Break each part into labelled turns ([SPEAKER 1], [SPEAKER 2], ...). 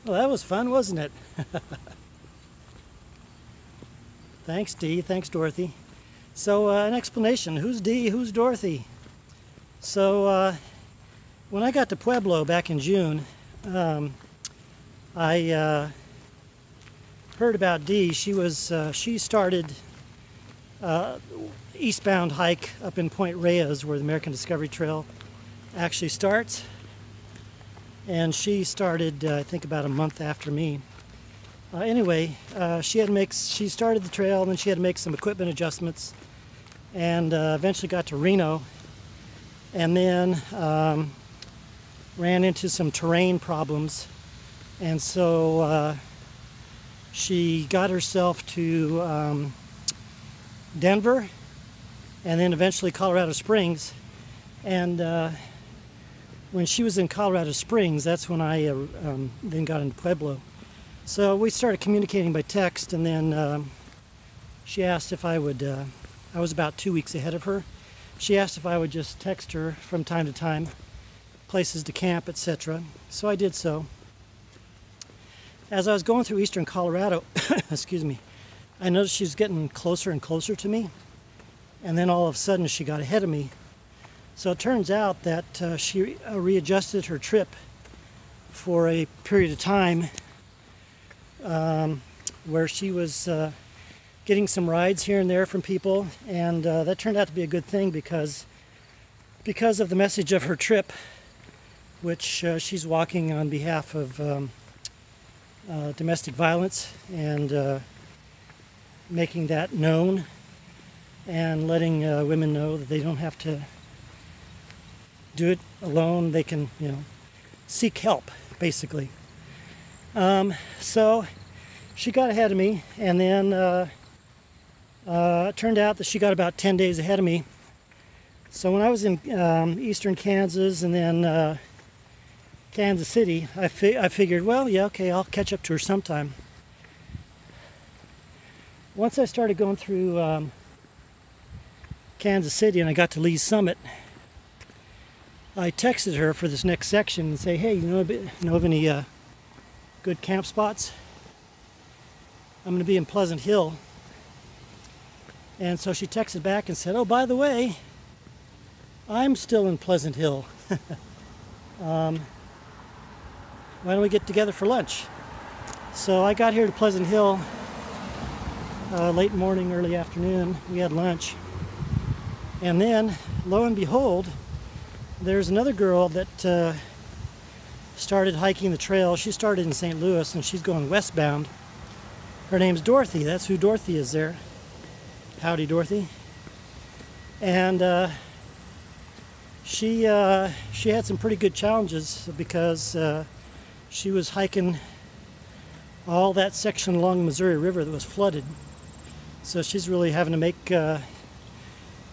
[SPEAKER 1] Well, that was fun, wasn't it? Thanks, Dee. Thanks, Dorothy. So, an explanation. Who's Dee? Who's Dorothy? So, when I got to Pueblo back in June, I heard about Dee. She started eastbound hike up in Point Reyes, where the American Discovery Trail actually starts. And she started, I think, about a month after me. Anyway, she started the trail, and then she had to make some equipment adjustments, and eventually got to Reno, and then ran into some terrain problems, and so she got herself to Denver, and then eventually Colorado Springs, and when she was in Colorado Springs, that's when I then got into Pueblo. So we started communicating by text, and then she asked if I would, I was about 2 weeks ahead of her. She asked if I would just text her from time to time, places to camp, etc. So I did so. As I was going through eastern Colorado, excuse me, I noticed she was getting closer and closer to me, and then all of a sudden she got ahead of me. So it turns out that she readjusted her trip for a period of time where she was getting some rides here and there from people, and that turned out to be a good thing because of the message of her trip, which she's walking on behalf of domestic violence, and making that known and letting women know that they don't have to do it alone. They can, seek help, basically. So she got ahead of me, and then it turned out that she got about 10 days ahead of me. So when I was in eastern Kansas and then Kansas City, I figured, well, yeah, okay, I'll catch up to her sometime. Once I started going through Kansas City and I got to Lee's Summit, I texted her for this next section and say, hey, you know of any good camp spots? I'm going to be in Pleasant Hill. And so she texted back and said, oh, by the way, I'm still in Pleasant Hill. Why don't we get together for lunch? So I got here to Pleasant Hill late morning, early afternoon. We had lunch. And then, lo and behold, there's another girl that started hiking the trail. She started in St. Louis, and she's going westbound. Her name's Dorothy. That's who Dorothy is there. Howdy, Dorothy. And she had some pretty good challenges because she was hiking all that section along the Missouri River that was flooded. So she's really having to make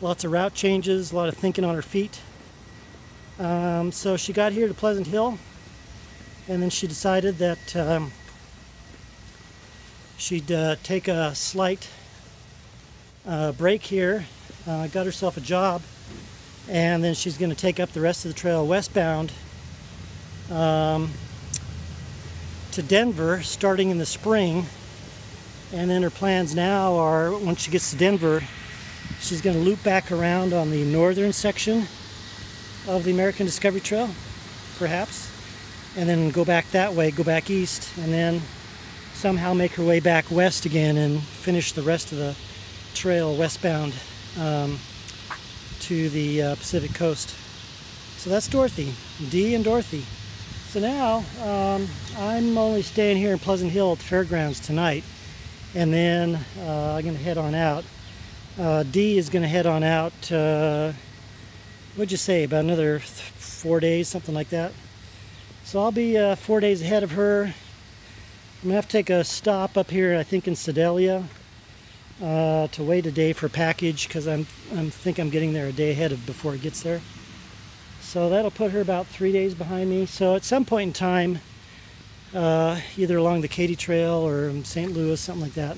[SPEAKER 1] lots of route changes, a lot of thinking on her feet. So she got here to Pleasant Hill, and then she decided that she'd take a slight break here, got herself a job, and then she's going to take up the rest of the trail westbound to Denver starting in the spring. And then her plans now are, once she gets to Denver, she's going to loop back around on the northern section of the American Discovery Trail, perhaps, and then go back that way, go back east, and then somehow make her way back west again and finish the rest of the trail westbound to the Pacific coast. So that's Dorothy, Dee and Dorothy. So now I'm only staying here in Pleasant Hill at the fairgrounds tonight, and then I'm going to head on out. Dee is going to head on out, what'd you say, about another 4 days, something like that. So I'll be 4 days ahead of her. I'm going to have to take a stop up here, I think in Sedalia, to wait a day for a package, because I think I'm getting there a day ahead of before it gets there. So that'll put her about 3 days behind me. So at some point in time, either along the Katy Trail or in St. Louis, something like that,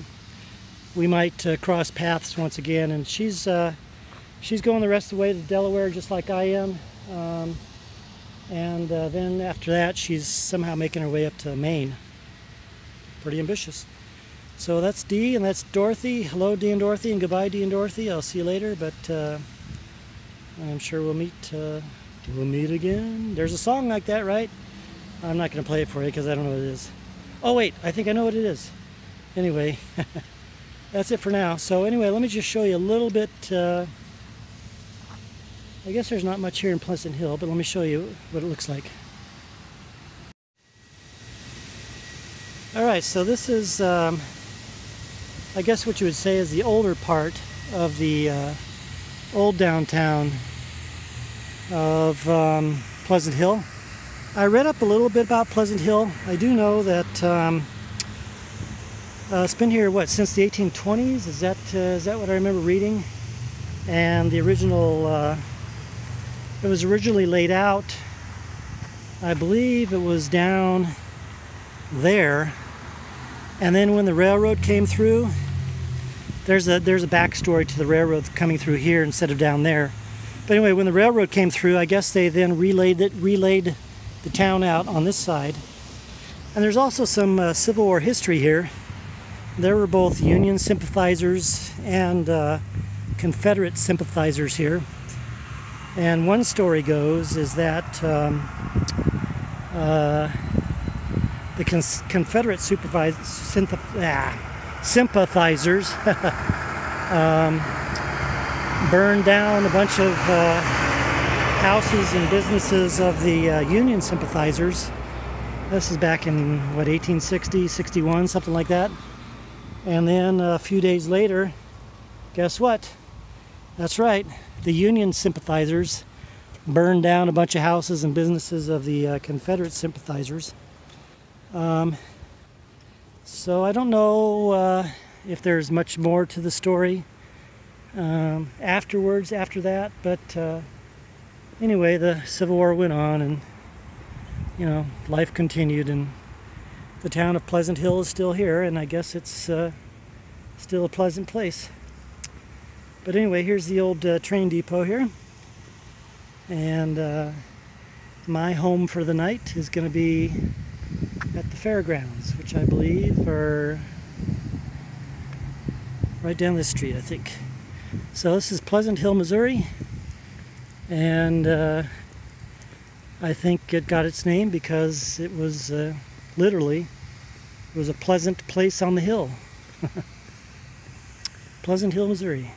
[SPEAKER 1] we might cross paths once again. And she's going the rest of the way to Delaware just like I am. And then after that, she's somehow making her way up to Maine. pretty ambitious. So that's Dee and that's Dorothy. Hello, Dee and Dorothy, and goodbye, Dee and Dorothy. I'll see you later, but I'm sure we'll meet again. There's a song like that, right? I'm not going to play it for you because I don't know what it is. Oh wait, I think I know what it is. Anyway, that's it for now. So anyway, let me just show you a little bit. I guess there's not much here in Pleasant Hill, but let me show you what it looks like. Alright, so this is, I guess what you would say is the older part of the old downtown of Pleasant Hill. I read up a little bit about Pleasant Hill. I do know that it's been here, what, since the 1820s? Is that what I remember reading? And the original, it was originally laid out, I believe it was down there, and then when the railroad came through, there's a backstory to the railroad coming through here instead of down there. But anyway, when the railroad came through, I guess they then relayed the town out on this side. And there's also some Civil War history here. There were both Union sympathizers and Confederate sympathizers here. And one story goes is that the Confederate sympathizers burned down a bunch of houses and businesses of the Union sympathizers. This is back in, what, 1860, 61, something like that. And then a few days later, guess what? That's right, the Union sympathizers burned down a bunch of houses and businesses of the Confederate sympathizers. So I don't know if there's much more to the story after that, but anyway, the Civil War went on, and you know, life continued, and the town of Pleasant Hill is still here, and I guess it's still a pleasant place. But anyway, here's the old train depot here, and my home for the night is going to be at the fairgrounds, which I believe are right down this street, I think. So this is Pleasant Hill, Missouri, and I think it got its name because it was literally, it was a pleasant place on the hill. Pleasant Hill, Missouri.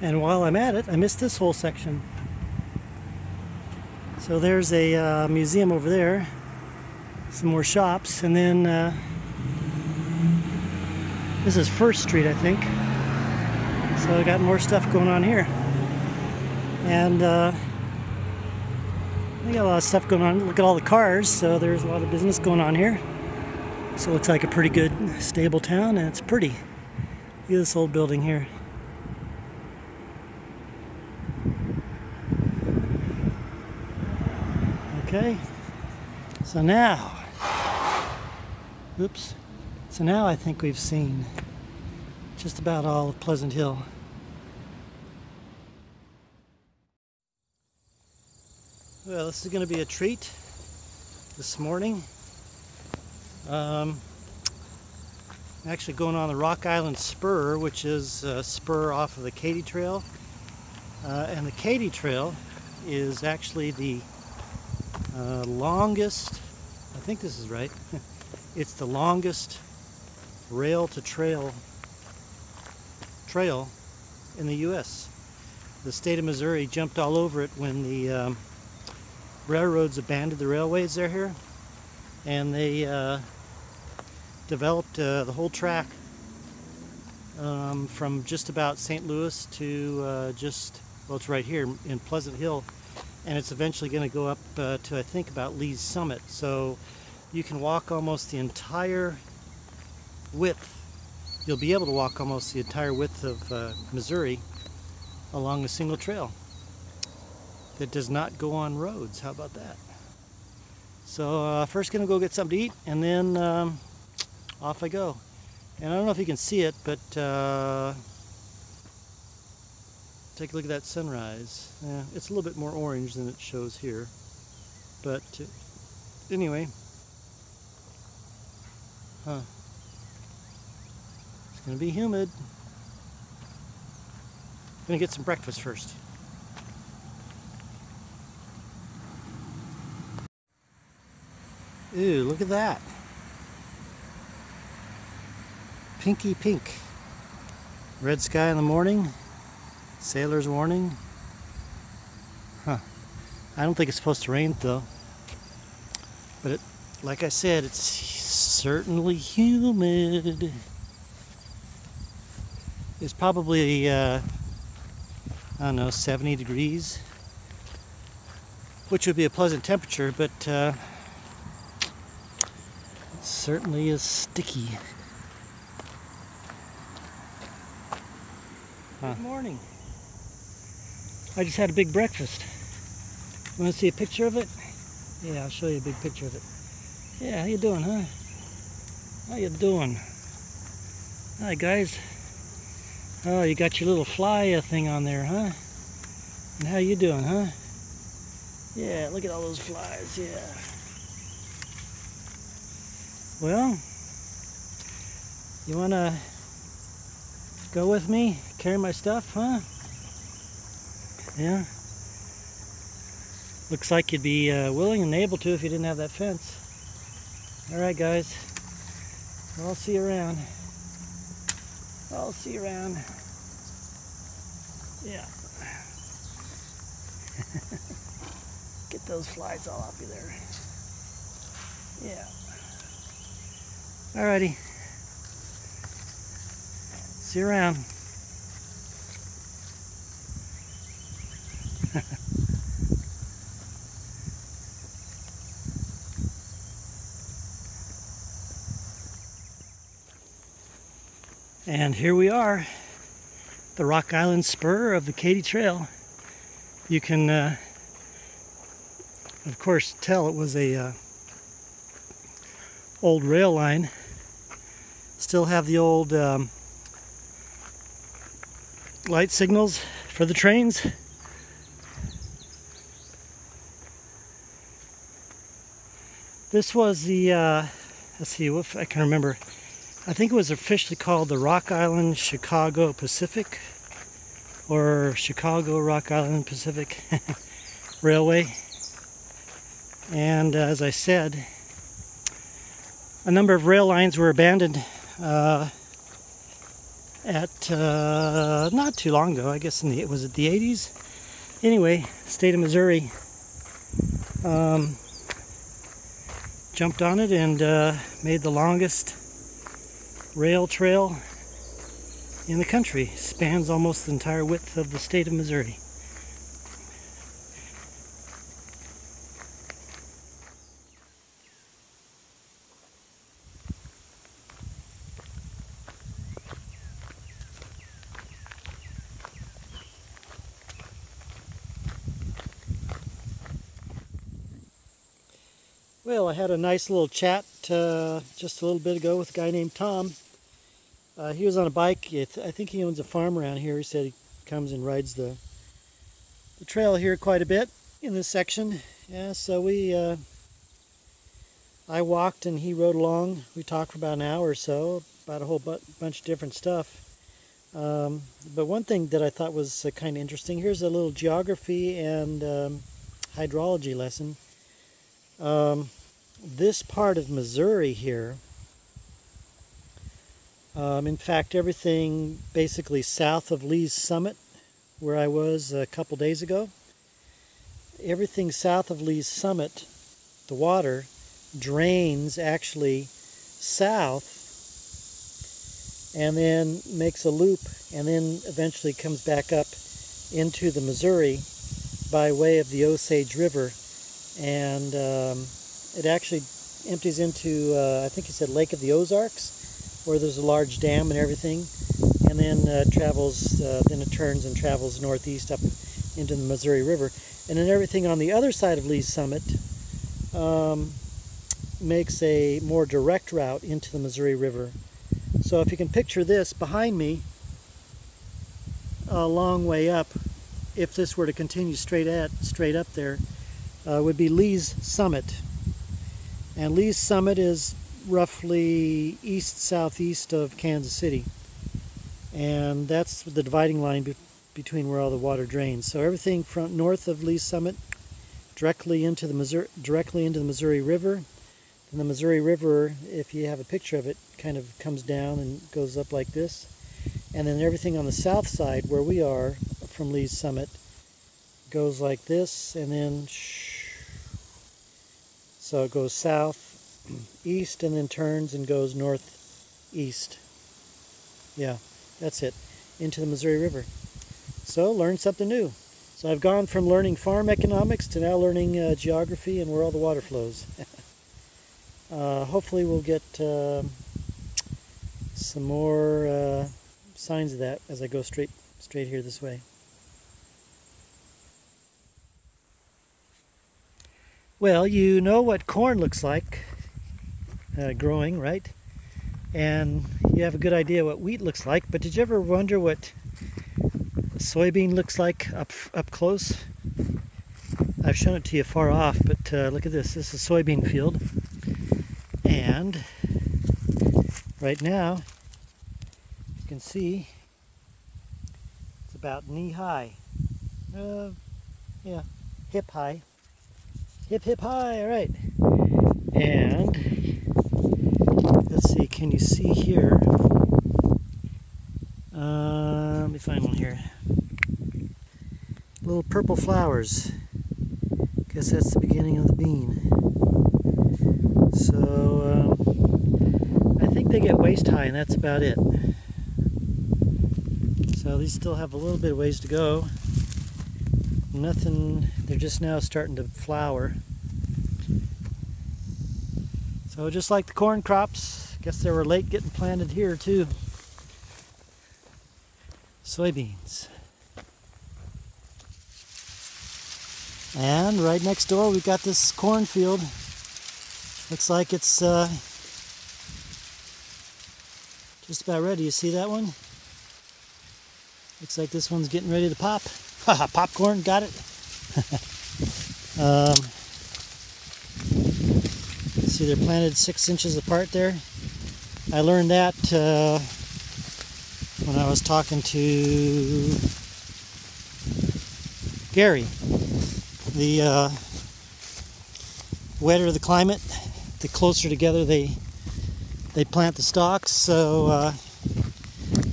[SPEAKER 1] And while I'm at it, I missed this whole section. So there's a museum over there, some more shops, and then this is First Street, I think. So I got more stuff going on here. And we got a lot of stuff going on. Look at all the cars, so there's a lot of business going on here. So it looks like a pretty good, stable town, and it's pretty. Look at this old building here. Okay, so now, so now I think we've seen just about all of Pleasant Hill. Well, this is going to be a treat this morning. I'm actually going on the Rock Island Spur, which is a spur off of the Katy Trail. And the Katy Trail is actually the longest, I think this is right, it's the longest rail-to-trail trail in the U.S. The state of Missouri jumped all over it when the railroads abandoned the railways here, and they developed the whole track from just about St. Louis to well, it's right here in Pleasant Hill, and it's eventually going to go up to, I think, about Lee's Summit. So you can walk almost the entire width. You'll be able to walk almost the entire width of Missouri along a single trail that does not go on roads. How about that? So first going to go get something to eat, and then off I go. And I don't know if you can see it, but take a look at that sunrise. It's a little bit more orange than it shows here, but Anyway, it's gonna be humid. I'm gonna get some breakfast first. Ooh, look at that. Pinky pink. Red sky in the morning. Sailor's warning. Huh. I don't think it's supposed to rain though. But it, like I said, it's certainly humid. It's probably, I don't know, 70 degrees. Which would be a pleasant temperature, but it certainly is sticky. Good morning. I just had a big breakfast. Want to see a picture of it? Yeah, I'll show you a big picture of it. Yeah, how you doing, huh? How you doing? Hi, guys. Oh, you got your little fly thing on there, huh? And how you doing, huh? Yeah, look at all those flies, yeah. Well, you want to go with me? Carry my stuff, huh? Yeah. Looks like you'd be willing and able to if you didn't have that fence. Alright guys, I'll see you around. I'll see you around. Yeah. Get those flies all off you there. Yeah. Alrighty. See you around. And here we are, the Rock Island Spur of the Katy Trail. You can, of course, tell it was a old rail line. Still have the old light signals for the trains. This was the, let's see if I can remember. I think it was officially called the Rock Island Chicago Pacific, or Chicago Rock Island Pacific Railway. And as I said, a number of rail lines were abandoned at not too long ago. I guess was it the 80s? Anyway, state of Missouri jumped on it and made the longest rail trail in the country. Spans almost the entire width of the state of Missouri. Well, I had a nice little chat just a little bit ago with a guy named Tom. He was on a bike. I think he owns a farm around here. He said he comes and rides the trail here quite a bit in this section. Yeah, so I walked and he rode along. We talked for about an hour or so about a whole bunch of different stuff. But one thing that I thought was kind of interesting, here's a little geography and hydrology lesson. This part of Missouri here, in fact, everything basically south of Lee's Summit, where I was a couple days ago, everything south of Lee's Summit, the water drains actually south and then makes a loop and then eventually comes back up into the Missouri by way of the Osage River, and it actually empties into, I think he said Lake of the Ozarks, where there's a large dam and everything, and then travels, then it turns and travels northeast up into the Missouri River. And then everything on the other side of Lee's Summit makes a more direct route into the Missouri River. So if you can picture this behind me, a long way up, if this were to continue straight up there, would be Lee's Summit. And Lee's Summit is roughly east-southeast of Kansas City. And that's the dividing line between where all the water drains. So everything from north of Lee's Summit directly into the Missouri River. And the Missouri River, if you have a picture of it, kind of comes down and goes up like this. And then everything on the south side, where we are from Lee's Summit, goes like this, and then so it goes south, east, and then turns and goes northeast. Yeah, that's it, into the Missouri River. So learn something new. So I've gone from learning farm economics to now learning geography and where all the water flows. Hopefully we'll get some more signs of that as I go straight here this way. Well, you know what corn looks like growing, right? And you have a good idea what wheat looks like, but did you ever wonder what a soybean looks like up close? I've shown it to you far off, but look at this. This is a soybean field. And right now, you can see it's about knee high. Yeah, hip high. Hip high, all right. And let's see, can you see here? Let me find one here. Little purple flowers. Guess that's the beginning of the bean. So I think they get waist high, and that's about it. So these still have a little bit of ways to go. Nothing, they're just now starting to flower. So just like the corn crops, guess they were late getting planted here too. Soybeans. And right next door we've got this cornfield. Looks like it's just about ready. You see that one? Looks like this one's getting ready to pop. Haha, popcorn, got it. See, they're planted 6 inches apart there. I learned that when I was talking to Gary. The wetter the climate, the closer together they plant the stalks. So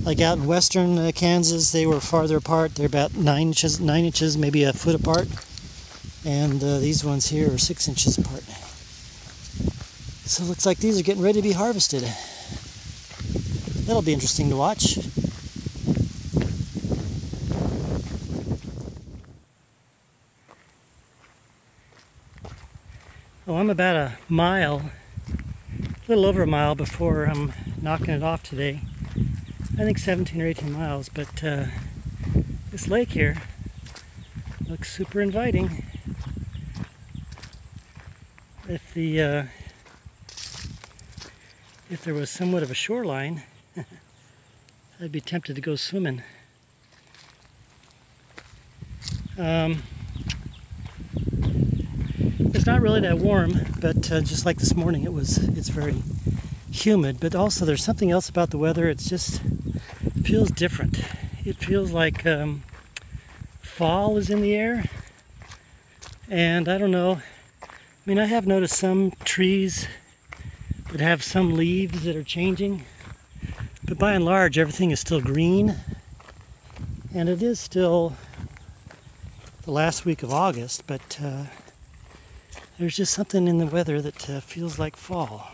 [SPEAKER 1] like out in western Kansas, they were farther apart. They're about 9 inches, maybe a foot apart. And these ones here are 6 inches apart. So it looks like these are getting ready to be harvested. That'll be interesting to watch. Oh, I'm about a little over a mile before I'm knocking it off today. I think 17 or 18 miles, but this lake here looks super inviting. If there was somewhat of a shoreline, I'd be tempted to go swimming. It's not really that warm, but just like this morning, it's very humid. But also, there's something else about the weather. It feels different. It feels like fall is in the air, and I don't know. I mean, I have noticed some trees that have some leaves that are changing, but by and large, everything is still green, and it is still the last week of August, but there's just something in the weather that feels like fall.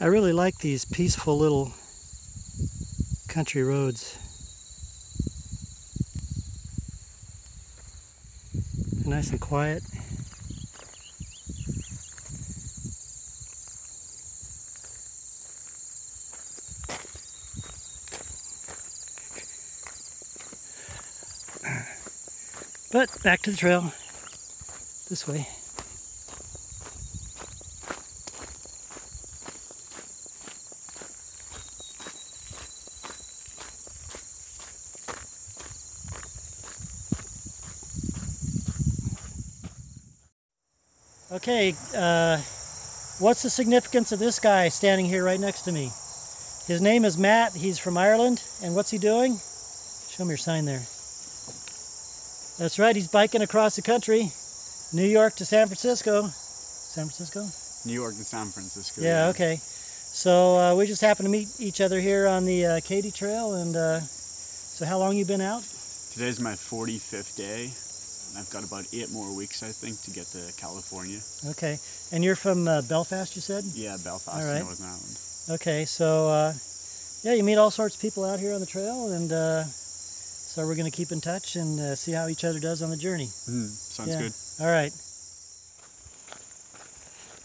[SPEAKER 1] I really like these peaceful little country roads. They're nice and quiet. But back to the trail, this way. Okay, what's the significance of this guy standing here right next to me? His name is Matt, he's from Ireland, and what's he doing? Show me your sign there. That's right, he's biking across the country, New York to San Francisco. San Francisco?
[SPEAKER 2] New York to San Francisco.
[SPEAKER 1] Yeah, okay. So we just happened to meet each other here on the Katy Trail, and so how long you been out?
[SPEAKER 2] Today's my 45th day. I've got about 8 more weeks, I think, to get to California.
[SPEAKER 1] Okay, and you're from Belfast, you said?
[SPEAKER 2] Yeah, Belfast,
[SPEAKER 1] all right.
[SPEAKER 2] Northern Ireland.
[SPEAKER 1] Okay, so yeah, you meet all sorts of people out here on the trail, and so we're going to keep in touch and see how each other does on the journey.
[SPEAKER 2] Sounds good.
[SPEAKER 1] All right.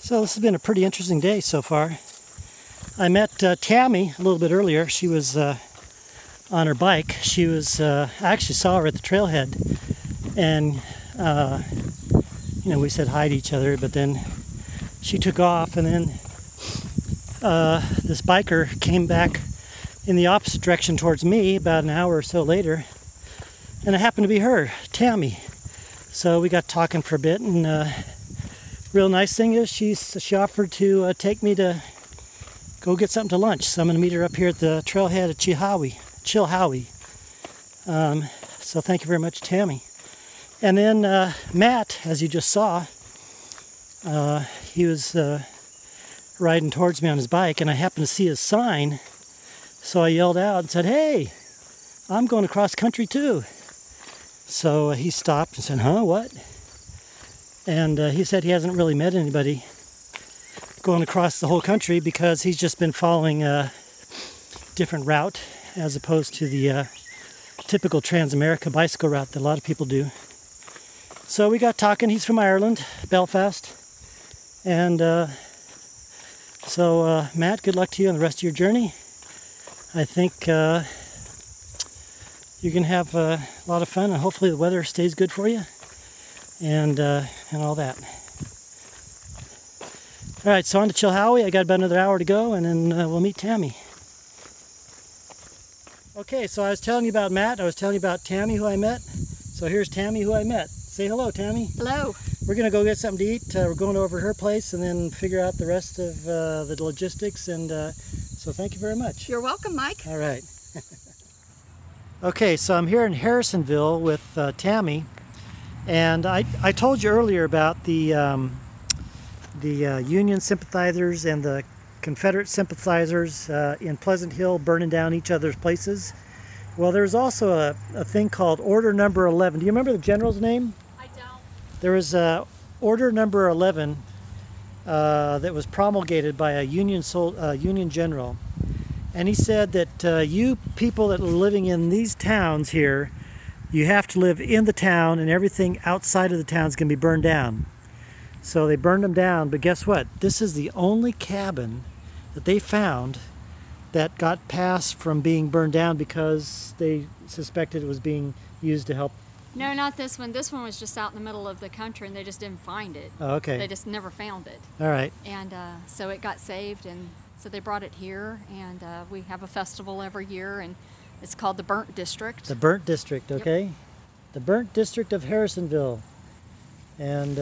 [SPEAKER 1] So this has been a pretty interesting day so far. I met Tammy a little bit earlier. She was on her bike. She was, I actually saw her at the trailhead, and you know, we said hi to each other, but then she took off, and then this biker came back in the opposite direction towards me about an hour or so later, and it happened to be her, Tammy. So we got talking for a bit, and real nice thing is she offered to take me to go get something to lunch. So I'm going to meet her up here at the trailhead at Chilhowie. So thank you very much, Tammy. And then Matt, as you just saw, he was riding towards me on his bike, and I happened to see his sign, so I yelled out and said, "Hey, I'm going across country too." So he stopped and said, "Huh, what?" And he said he hasn't really met anybody going across the whole country because he's just been following a different route as opposed to the typical Trans-America bicycle route that a lot of people do. So we got talking. He's from Ireland, Belfast. And so Matt, good luck to you on the rest of your journey. I think you're going to have a lot of fun, and hopefully the weather stays good for you, and all that. All right, so on to Chilhowie. I got about another hour to go, and then we'll meet Tammy. Okay, so I was telling you about Matt. I was telling you about Tammy, who I met. So here's Tammy, who I met. Say hello, Tammy.
[SPEAKER 3] Hello. We're
[SPEAKER 1] going to go get something to eat. We're going over to her place and then figure out the rest of the logistics. And so thank you very much.
[SPEAKER 3] You're welcome, Mike.
[SPEAKER 1] All right. Okay, so I'm here in Harrisonville with Tammy. And I told you earlier about the Union sympathizers and the Confederate sympathizers in Pleasant Hill burning down each other's places. Well, there's also a thing called Order Number 11. Do you remember the general's name?
[SPEAKER 3] I don't.
[SPEAKER 1] There was Order Number 11 that was promulgated by a Union general. And he said that you people that are living in these towns here, you have to live in the town, and everything outside of the town is going to be burned down. So they burned them down, but guess what? This is the only cabin that they found that got passed from being burned down because they suspected it was being used to help.
[SPEAKER 3] No, not this one. This one was just out in the middle of the country, and they just didn't find it.
[SPEAKER 1] Oh, okay.
[SPEAKER 3] They just never found it.
[SPEAKER 1] All right.
[SPEAKER 3] And so it got saved, and so they brought it here, and we have a festival every year, and it's called the Burnt District.
[SPEAKER 1] The Burnt District, okay. Yep. The Burnt District of Harrisonville. And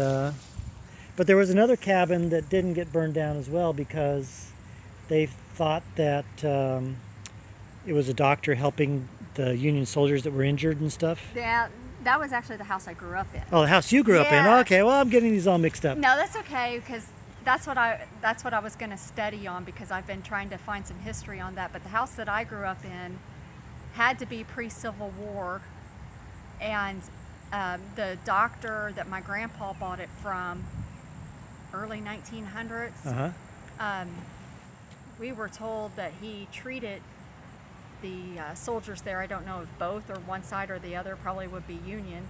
[SPEAKER 1] but there was another cabin that didn't get burned down as well because they thought that it was a doctor helping the Union soldiers that were injured and stuff.
[SPEAKER 3] Yeah, that was actually the house I grew up in.
[SPEAKER 1] Oh, the house you grew up in. Okay, well, I'm getting these all mixed up.
[SPEAKER 3] No, that's okay, because that's what I was going to study on, because I've been trying to find some history on that. But the house that I grew up in had to be pre-Civil War, and the doctor that my grandpa bought it from, early 1900s. we were told that he treated the soldiers there. I don't know if both or one side or the other, probably would be Union,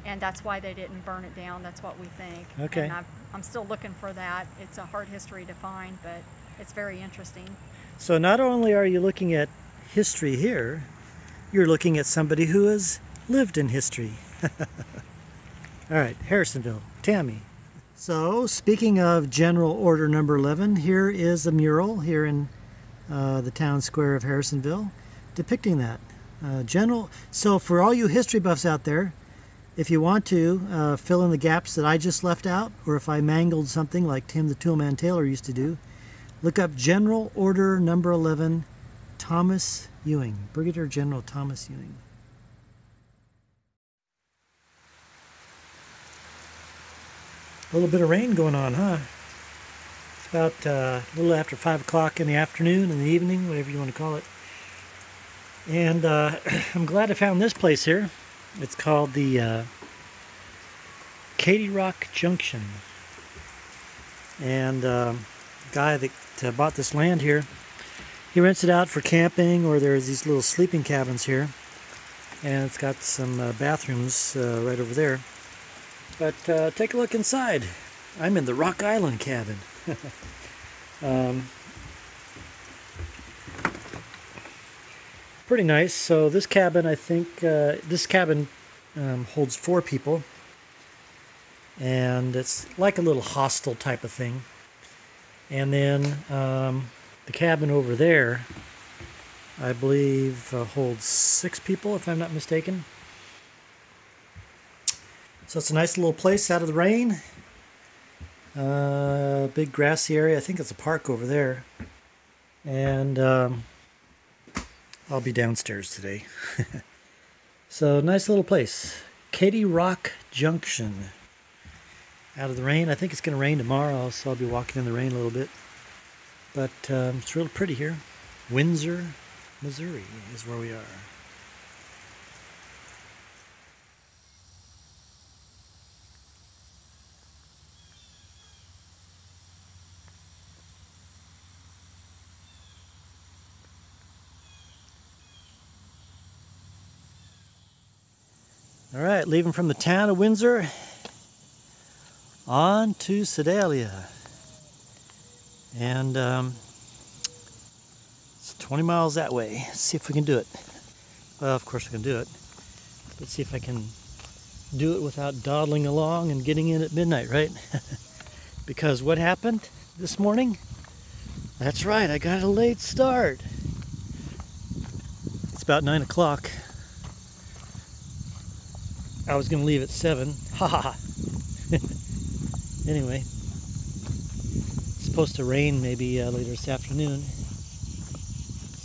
[SPEAKER 3] and that's why they didn't burn it down. That's what we think.
[SPEAKER 1] Okay.
[SPEAKER 3] And I'm still looking for that. It's a hard history to find, but it's very interesting.
[SPEAKER 1] So not only are you looking at history here, you're looking at somebody who has lived in history. All right, Harrisonville, Tammy. So speaking of General Order Number 11, here is a mural here in the town square of Harrisonville depicting that. So for all you history buffs out there, if you want to fill in the gaps that I just left out, or if I mangled something like Tim the Toolman Taylor used to do, look up General Order Number 11, Thomas Ewing, Brigadier General Thomas Ewing. A little bit of rain going on, huh? It's about a little after 5 o'clock in the afternoon, in the evening, whatever you want to call it. And I'm glad I found this place here. It's called the Katy Rock Junction. And the guy that bought this land here, he rents it out for camping, or there's these little sleeping cabins here. And it's got some bathrooms right over there. But take a look inside. I'm in the Rock Island cabin. Pretty nice. So this cabin, I think, holds 4 people. And it's like a little hostel type of thing. And then the cabin over there, I believe, holds 6 people, if I'm not mistaken. So it's a nice little place out of the rain. Big grassy area. I think it's a park over there. And I'll be downstairs today. So nice little place. Katy Rock Junction. Out of the rain. I think it's going to rain tomorrow, so I'll be walking in the rain a little bit. But it's real pretty here. Windsor, Missouri is where we are. All right, leaving from the town of Windsor on to Sedalia. And it's 20 miles that way. Let's see if we can do it. Well, of course we can do it. Let's see if I can do it without dawdling along and getting in at midnight, right? Because what happened this morning? That's right, I got a late start. It's about 9 o'clock. I was going to leave at 7. Ha ha. Anyway, it's supposed to rain maybe later this afternoon.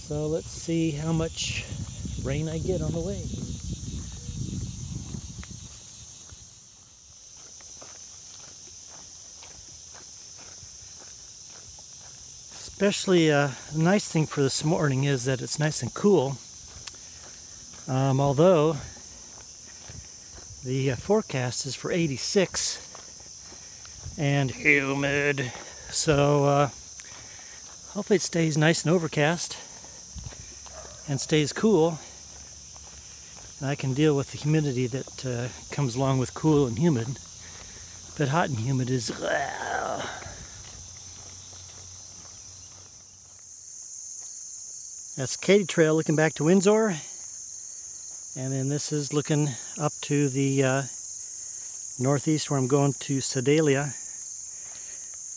[SPEAKER 1] So let's see how much rain I get on the way. Especially the nice thing for this morning is that it's nice and cool. Although the forecast is for 86 and humid, so hopefully it stays nice and overcast and stays cool, and I can deal with the humidity that comes along with cool and humid. But hot and humid is That's Katy Trail looking back to Windsor. And then this is looking up to the northeast where I'm going to Sedalia.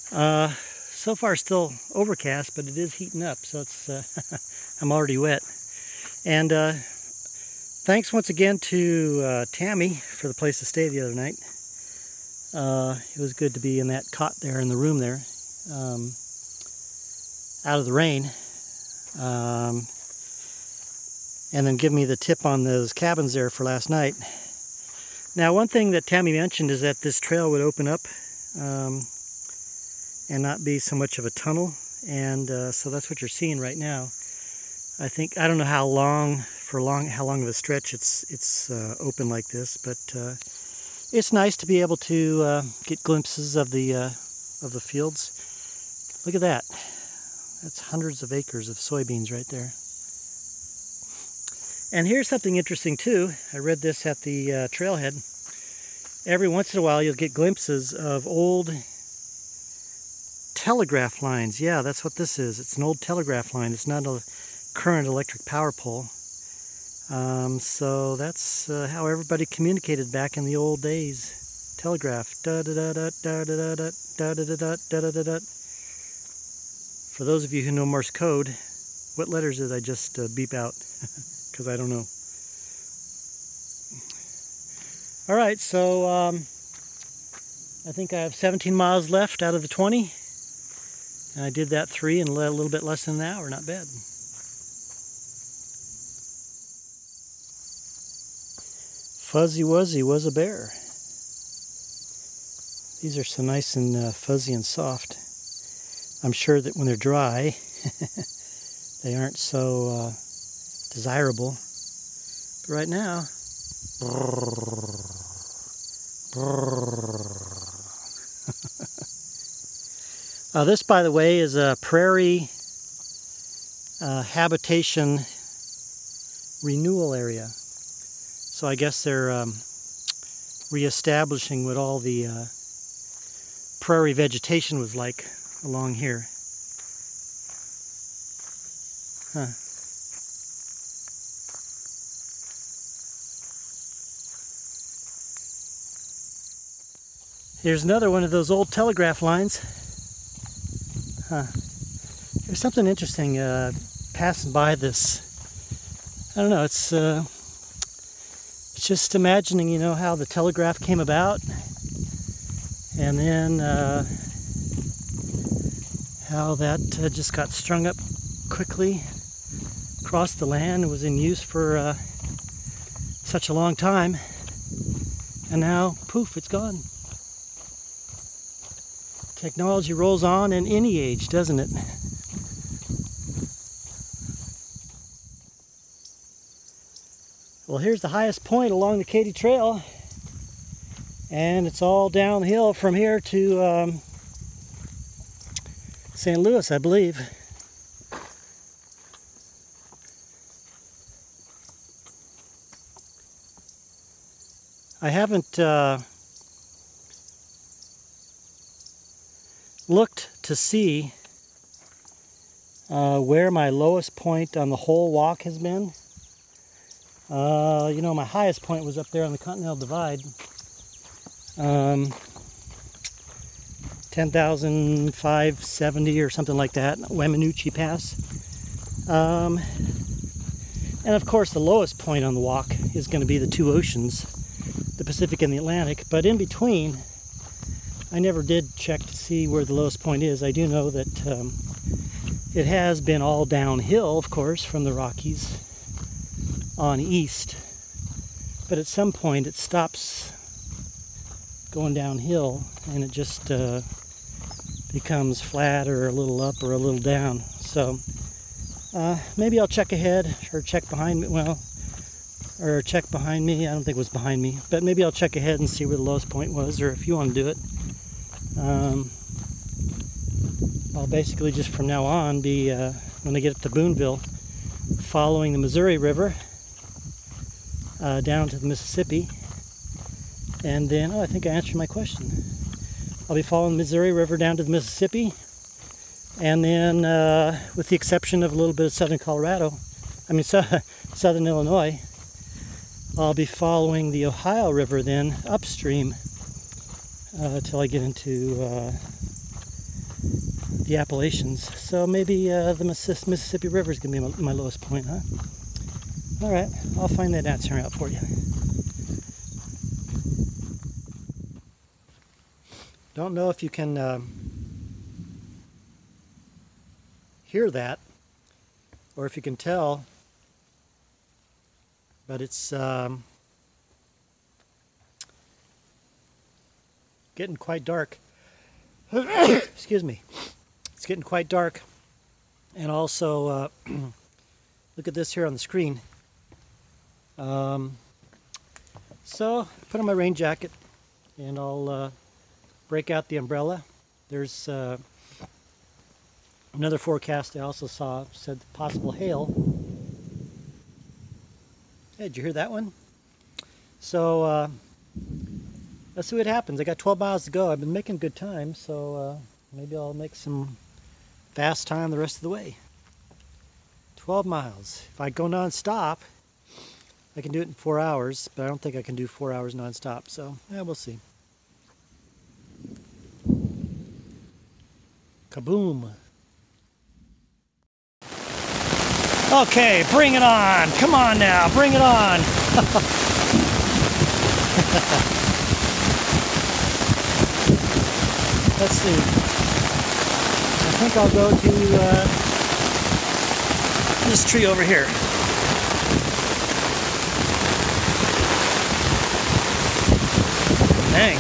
[SPEAKER 1] So far still overcast, but it is heating up, so it's I'm already wet. And thanks once again to Tammy for the place to stay the other night. It was good to be in that cot there in the room there, out of the rain. And then give me the tip on those cabins there for last night. Now, one thing that Tammy mentioned is that this trail would open up and not be so much of a tunnel, and so that's what you're seeing right now. I don't know how long of a stretch it's open like this, but it's nice to be able to get glimpses of the fields. Look at that. That's hundreds of acres of soybeans right there. And here's something interesting too. I read this at the trailhead. Every once in a while you'll get glimpses of old telegraph lines. Yeah, that's what this is. It's an old telegraph line. It's not a current electric power pole. So that's how everybody communicated back in the old days. Telegraph. Da da da da da da da da da da da da da da. For those of you who know Morse code, what letters did I just beep out? Because I don't know. All right, so I think I have 17 miles left out of the 20. And I did that 3 in a little bit less than an hour. Not bad. Fuzzy Wuzzy was a bear. These are so nice and fuzzy and soft. I'm sure that when they're dry, they aren't so desirable. But right now, this, by the way, is a prairie habitation renewal area. So I guess they're reestablishing what all the prairie vegetation was like along here. Huh. Here's another one of those old telegraph lines. Huh. There's something interesting passing by this. I don't know, it's just imagining, you know, how the telegraph came about, and then how that just got strung up quickly across the land and was in use for such a long time, and now, poof, it's gone. Technology rolls on in any age, doesn't it? Well, here's the highest point along the Katy Trail, and it's all downhill from here to St. Louis, I believe. I haven't looked to see where my lowest point on the whole walk has been. You know, my highest point was up there on the Continental Divide. 10,570 or something like that, Weminuche Pass. And of course the lowest point on the walk is going to be the two oceans, the Pacific and the Atlantic. But in between, I never did check to see where the lowest point is. I do know that it has been all downhill, of course, from the Rockies on east, but at some point it stops going downhill and it just becomes flat or a little up or a little down. So maybe I'll check ahead or check behind me. Well, or check behind me. I don't think it was behind me, but maybe I'll check ahead and see where the lowest point was, or if you want to do it. I'll basically just from now on be, when I get up to Boonville, following the Missouri River down to the Mississippi, and then, I think I answered my question. I'll be following the Missouri River down to the Mississippi, and then, with the exception of a little bit of southern southern Illinois, I'll be following the Ohio River then upstream till I get into the Appalachians. So maybe the Mississippi River is going to be my lowest point, huh? All right, I'll find that answer out for you. Don't know if you can hear that, or if you can tell, but it's getting quite dark. Excuse me. It's getting quite dark. And also, look at this here on the screen. So, put on my rain jacket, and I'll break out the umbrella. There's Another forecast I also saw said possible hail. Hey, did you hear that one? So let's see what happens. I got 12 miles to go. I've been making good time, so maybe I'll make some fast time the rest of the way. 12 miles. If I go non-stop, I can do it in 4 hours, but I don't think I can do 4 hours non-stop, so yeah, we'll see. Kaboom. Okay, bring it on. Come on now, bring it on. Let's see. I think I'll go to this tree over here. Dang.